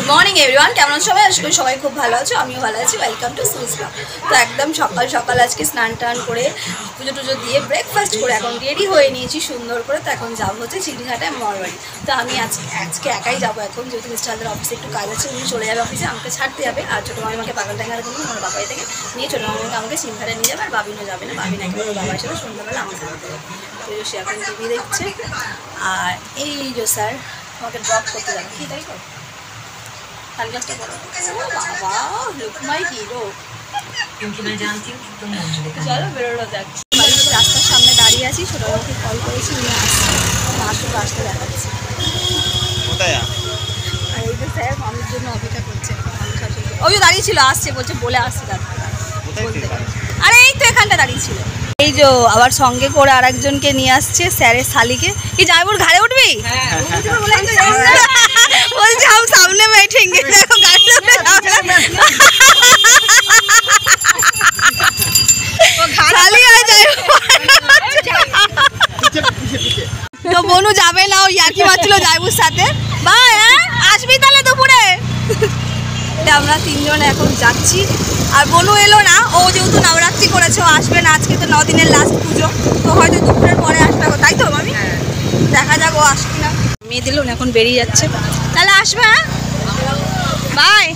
Good morning everyone, কেমন আছো সবাই? আশা করি সবাই খুব ভালো আছো, আমিও ভালো আছি। Welcome to Swiss blog. তো একদম সকাল সকাল আজকে স্নান টান করে পুজো টুজো দিয়ে ব্রেকফাস্ট করে এখন রেডি হয়ে নিয়েছি সুন্দর করে। তো এখন যাবো হচ্ছে চিড়িঘাটায় মামারবাড়ি। তো আমি আজকে একাই যাবো এখন, যেহেতু মিস্টারদের অফিসে একটু কাজ আছে, উনি চলে যাবে অফিসে, আমাকে ছাড়তে যাবে। আর ছোটো মামিমাকে পাগলডাঙ্গার কোনো আমার বাবাই থেকে নিয়ে ছোটো মামিমাকে আমাকে চিড়িঘাটে নিয়ে যাবে। আর বাবিনও যাবে না, বাবিন একেবারে বাবার সাথে সন্ধ্যাবেলা আমাকে আনতে যাবে। তো সে এখন টিভি দেখছে। আর এই যে স্যার আমাকে ড্রপ করতে যাবে, কি তাই তো সানগ্লাসটা পরো। বাবা লুক মাই হিরো। চলো বেরোনো যাক। রাস্তার সামনে দাঁড়িয়ে আছি, ছোটোবাবুকে কল করেছি, উনি আসুক, রাস্তা দেখাচ্ছি। আর এই যে স্যার মামির জন্য অপেক্ষা করছে। ওই যে দাঁড়িয়ে ছিল, আসছে বলছে, বলে আসছে বলতে। আরে এই তো এখানটা দাঁড়িয়ে ছিল। এই যে আবার সঙ্গে করে আর একজনকে নিয়ে আসছে, স্যারের শালিকে। কি যাইবুর ঘাড়ে উঠবি? বলছে हम सामने बैठेंगे। देखो गाड़ी খালি হয়ে যায়। তো বনু যাবে না, ও ইয়ার্কি মারছিল যাইবুর সাথে। ভাই আসবি তাহলে দুপুরে? আমরা তিনজন এখন যাচ্ছি। আর বনু এলো না, ও যেহেতু নবরাত্রি করেছে ও আসবে না। আজকে তো 9 দিনের লাস্ট পুজো, তো হয়তো দুপুরের পরে আসবে, তাই তো মামি? দেখা যাক ও আসবে না। মেয়ে দিল এখন বেরিয়ে যাচ্ছে, তাহলে আসবে। হ্যাঁ বাই।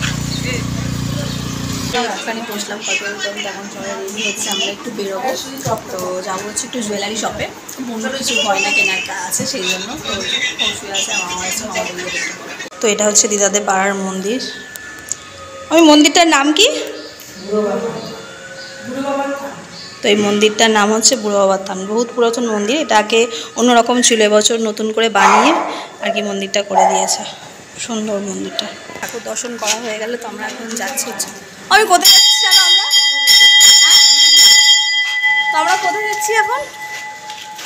ওখানে বসলাম কত এখন সবাই রেডি হচ্ছে, আমরা একটু বেরোবো। তো যাবো হচ্ছে একটু জুয়েলারি শপে, অন্য কিছু গয়না কেনার আছে সেই জন্য। তো শুয়ে আছে, আমার আছে, মামা বেরিয়ে। তো এটা হচ্ছে দিদাদের পাড়ার মন্দির। ওই মন্দিরটার নাম কি? তো এই মন্দিরটার নাম হচ্ছে বুড়ো বাবার থান। বহুত পুরাতন মন্দির, এটাকে অন্যরকম ছিল, এবছর নতুন করে বানিয়ে আর কি মন্দিরটা করে দিয়েছে। সুন্দর মন্দিরটা। ঠাকুর দর্শন করা হয়ে গেল, তো আমরা এখন যাচ্ছি। আমি কোথায় যাচ্ছি জানো? আমরা কোথায় যাচ্ছি এখন?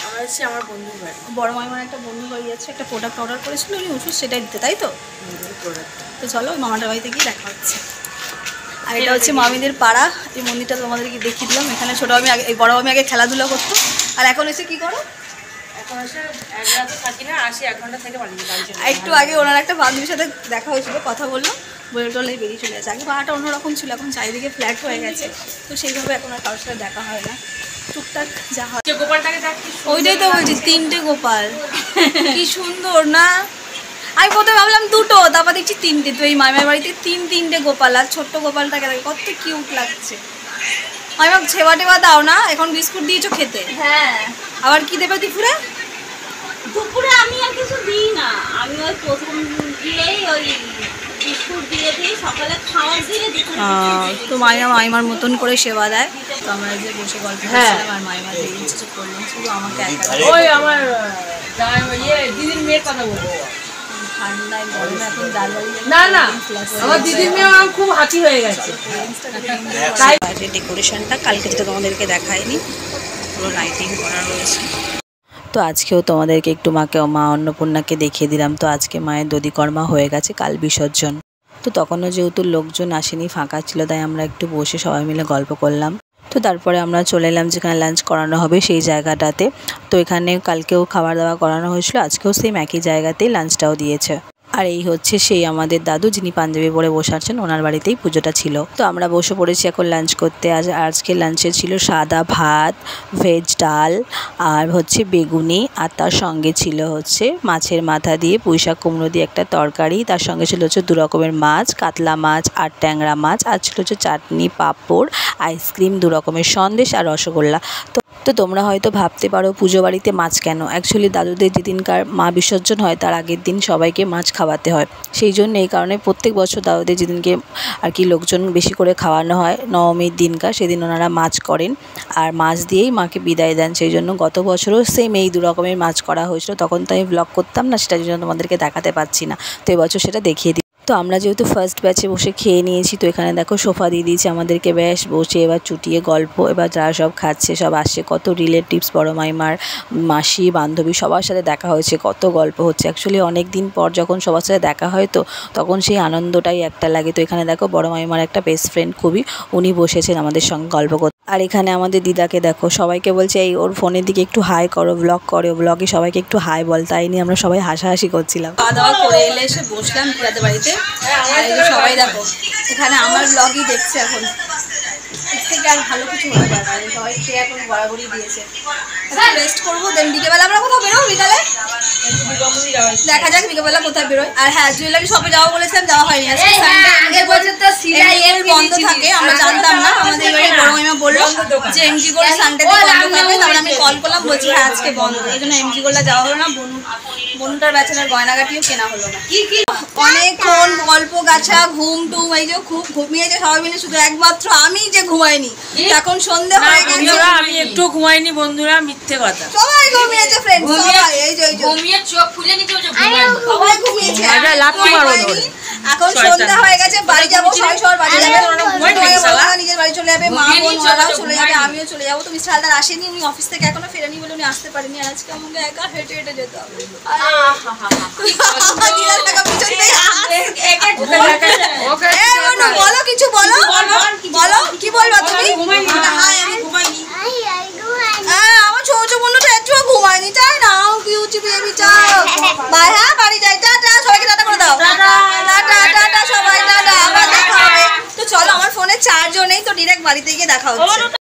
আমরা যাচ্ছি আমার বন্ধুর বাড়ি। বড় মাইমার একটা বন্ধু বাড়ি যাচ্ছে, একটা প্রোডাক্ট অর্ডার করেছিল উনি, ওষুধ সেটাই দিতে, তাই তো? তো চলো মামাটার বাড়িতে গিয়ে দেখা হচ্ছে। আর এটা হচ্ছে মামিদের পাড়া। এই মন্দিরটা তোমাদেরকে দেখিয়ে দিলাম। এখানে ছোটো আমি আগে, এই বড় আমি আগে খেলাধুলা করতো, আর এখন এসে কি করো? এখন এসে এক রাতে থাকি না, আসি 1 ঘন্টা থেকে বাড়ি। একটু আগে ওনার একটা বান্ধবীর সাথে দেখা হয়েছিল, কথা বললো, বলে টলে বেরিয়ে চলে গেছে। আগে পাড়াটা অন্যরকম ছিল, এখন চারিদিকে ফ্ল্যাট হয়ে গেছে, তো সেইভাবে এখন আর কারোর সাথে দেখা হয় না। টুকটাক যা হয়। গোপালটাকে ওইটাই তো বলছি, 3টে গোপাল, কি সুন্দর না? আমি প্রথমে ভাবলাম 2টো, তারপর দেখছি 3টে। তো এই মামার বাড়িতে 3টে গোপাল, আর ছোট্ট গোপালটাকে দেখে কত কিউট লাগছে। আমি ভাব ছেবা টেবা দাও না, এখন বিস্কুট দিয়েছো খেতে। হ্যাঁ, আবার কি দেবে দুপুরে? দুপুরে আমি আর কিছু দিই না, আমি ওই প্রথম দিয়েই ওই বিস্কুট দিয়ে দিই, সকালে খাওয়া দিয়ে দিই। তো মাইমার মতন করে সেবা দেয়। তো আমরা যে বসে গল্প করছিলাম, আর মাইমা যে কিছু করলেন, শুধু আমাকে একা। ওই আমার দিদির মেয়ের কথা বলবো। ঠান্ডায় গরমে এখন না না, আমার দিদির মেয়ে খুব হাঁচি হয়ে গেছে। ডেকোরেশনটা কালকে যেটা তোমাদেরকে দেখায়নি, পুরো লাইটিং করা রয়েছে। তো আজকেও তোমাদেরকে একটু মা অন্নপূর্ণাকে দেখিয়ে দিলাম। তো আজকে মায়ের দধিকর্মা হয়ে গেছে, কাল বিসর্জন। তো তখনও যেহেতু লোকজন আসেনি, ফাঁকা ছিল, তাই আমরা একটু বসে সবাই মিলে গল্প করলাম। তো তারপরে আমরা চলে এলাম যেখানে লাঞ্চ করানো হবে সেই জায়গাটাতে। তো এখানে কালকেও খাবার দাওয়া করানো হয়েছিল, আজকেও সেম একই জায়গাতেই লাঞ্চটাও দিয়েছে। আর এই হচ্ছে সেই আমাদের দাদু, যিনি পাঞ্জাবি পরে বসে আছেন, ওনার বাড়িতেই পুজোটা ছিল। তো আমরা বসে পড়েছি এখন লাঞ্চ করতে। আজকে লাঞ্চে ছিল সাদা ভাত, ভেজ ডাল, আর হচ্ছে বেগুনি, আর তার সঙ্গে ছিল হচ্ছে মাছের মাথা দিয়ে পুঁইশাক কুমড়ো দিয়ে একটা তরকারি। তার সঙ্গে ছিল হচ্ছে 2 রকমের মাছ, কাতলা মাছ আর ট্যাংরা মাছ, আর ছিল হচ্ছে চাটনি, পাঁপড়, আইসক্রিম, 2 রকমের সন্দেশ আর রসগোল্লা। তো তোমরা হয়তো ভাবতে পারো পুজো বাড়িতে মাছ কেন? অ্যাকচুয়ালি দাদুদের যেদিনকার মা বিসর্জন হয় তার আগের দিন সবাইকে মাছ খাওয়াতে হয়, সেই জন্য এই কারণে প্রত্যেক বছর দাদুদের যেদিনকে আর কি লোকজন বেশি করে খাওয়ানো হয় নবমীর দিনকার, সেদিন ওনারা মাছ করেন আর মাছ দিয়েই মাকে বিদায় দেন। সেই জন্য গত বছরও সেম এই 2 রকমের মাছ করা হয়েছিল। তখন তো আমি ব্লগ করতাম না, সেটার জন্য তোমাদেরকে দেখাতে পারছি না। তো এবছর সেটা দেখিয়ে দিই। তো আমরা যেহেতু ফার্স্ট ব্যাচে বসে খেয়ে নিয়েছি, তো এখানে দেখো সোফা দিয়ে দিয়েছে আমাদেরকে, বেশ বসে এবার চুটিয়ে গল্প। এবার যারা সব খাচ্ছে সব আসছে, কত রিলেটিভস, বড় মাইমার মাসি, বান্ধবী, সবার সাথে দেখা হয়েছে, কত গল্প হচ্ছে। অ্যাকচুয়ালি অনেক দিন পর যখন সবার সাথে দেখা হয় তো তখন সেই আনন্দটাই একটা লাগে। তো এখানে দেখো বড় মাইমার একটা বেস্ট ফ্রেন্ড খুবই, উনি বসেছেন আমাদের সঙ্গে গল্প করতে। আর এখানে আমাদের দিদাকে দেখো, সবাইকে বলছে এই ওর ফোনের দিকে একটু হাই করো, ব্লগ করো, ব্লগে সবাইকে একটু হাই বল। তাই নিয়ে আমরা সবাই হাসাহাসি করছিলাম। খাওয়া দাওয়া করে এলে এসে বসলাম দিদাদের বাড়িতে। সবাই দেখো এখানে আমার ব্লগই দেখছে এখন, এর থেকে আর ভালো কিছু হতে পারে না। সবাই খেয়ে এখন গড়াগড়ি দিয়েছে, রেস্ট করবো, দেন বিকেলবেলা আমরা কোথাও বেরোবো, বিকালে দেখা যাক বিকেলবেলা কোথায় বেরোয়। আর হ্যাঁ, জুয়েলারি শপে যাওয়া বলেছিলাম, যাওয়া হয়নি, আজকে সানডে বন্ধ থাকে, আমরা জানতাম না। আমাদের এবারে বড় মাইমা বললো যে এমজি গোল্ড সানডেতে বন্ধ থাকে, তারপরে আমি কল করলাম, বলছি হ্যাঁ আজকে বন্ধ, এই জন্য এমজি গোল্ডে যাওয়া হলো না। বনুটার বেচারার গয়নাগাটিও কেনা হলো না। অনেকক্ষণ গল্প গাছা, ঘুম টুম, এই যে খুব ঘুমিয়েছে সবাই মিলে, শুধু একমাত্র আমি যে ঘুমাইনি। এখন সন্ধ্যে হয়ে গেছে, আমি একটু ঘুমাইনি বন্ধুরা, মিথ্যে কথা, সবাই ঘুমিয়েছে ফ্রেন্ড, সবাই এই যে ঘুমিয়ে চোখ খুলে নিতে, সবাই ঘুমিয়েছে, এখন সন্ধ্যা হয়ে গেছে, বাড়ি যাবো, সবাই সবার বাড়ি যাবে, নিজের বাড়ি চলে যাবে, মা বোন ওরাও চলে যাবে, আমিও চলে যাবো। তো মিস্টার হালদার আসেনি, উনি অফিস থেকে এখনো ফেরেনি বলে উনি আসতে পারেনি, আর আজকে আমাকে একা হেঁটে হেঁটে যেতে হবে। বলো কিছু, বলো বলো, কি বলবা তুমি? আমার ছোট বোনটা একটু ঘুমায়নি, চাই না বাই, হ্যাঁ বাড়ি যাই, টাটা, সবাইকে টাটা করে দাও, টাটা টাটা সবাই, টাটা, আবার দেখা হবে। তো চলো, আমার ফোনে চার্জও নেই, তো ডিরেক্ট বাড়িতে গিয়ে দেখা হচ্ছে।